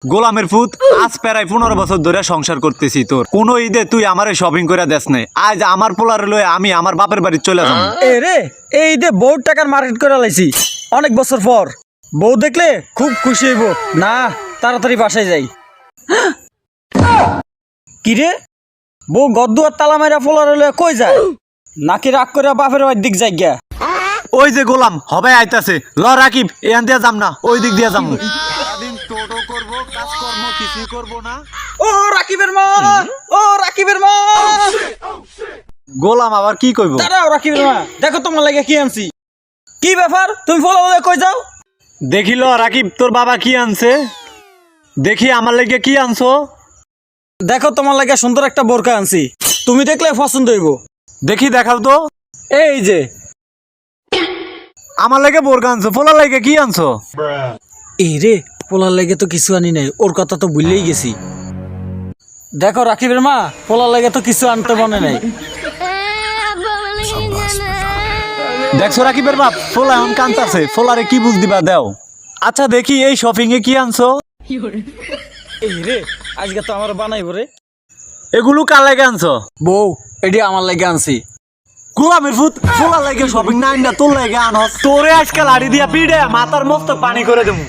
গোলামের ফুত আজ প্রায় 15 বছর ধরে সংসার করতেছি, তোর কোন ঈদে তুই আমারে শপিং করে দেস নাই। আজ আমার পোলার লয়ে আমি আমার বাপের বাড়ি চলে যাব। এ রে এই ঈদে বহুত টাকার মার্কেট করে লাইছি অনেক বছর পর। বউ দেখলে খুব খুশি হইব না, তাড়াতাড়ি বাসায় যাই। কি রে বউ গদ্দুয়ার তালা মাইরা পোলার লয়ে কই যায়? নাকি রাগ করে বাপের বাড়ির দিক যাই গিয়া? ওই যে গোলাম হবে আইতাছে, ল রাকিব এখান দিয়ে যাম না, ওই দিক দিয়ে যাম। সারাদিন টোটো করব, কাজকর্ম কিছুই করব না। ও রাকিবের মা, ও রাকিবের মা। গোলাম আবার কি কইব? দাঁড়াও রাকিবের মা, দেখো তোমার লাগে কি আনছি। কি ব্যাপার তুমি পোলার লয়ে কই যাও? দেখিল রাকিব তোর বাবা কি আনছে, দেখি আমার লাগে কি আনছো। দেখো তোমার লাগে সুন্দর একটা বোরকা আনছি, তুমি দেখলে পছন্দ হইব। দেখি দেখাও তো। এই যে আমার লাগে বোরকা আনছো, পোলার লাগে কি আনছো? এই রে পোলার লাগে তো কিছু আনি নাই, ওর কথা তো ভুললেই গেছি। দেখো রাকিবের মা, পোলার লাগে তো কিছু আনতে মনে নাই। দেখছো রাকিবের বাপ ফোলা এখন কান্তাছে, ফোলারে কি বুঝ দিবা দেও। আচ্ছা দেখি এই শপিং এ কি আনছো? এই রে আজকে তো আমার বানাইব রে। এগুলো কার লাগে আনছো? বউ এটি আমার লাগে আনছি। গোলামের ফুট ফোলা লাগে শপিং না তোর লাগে আনস, তোরে আজকাল আড়ি দিয়া পিড়ে মাথার মস্ত পানি করে দেবো।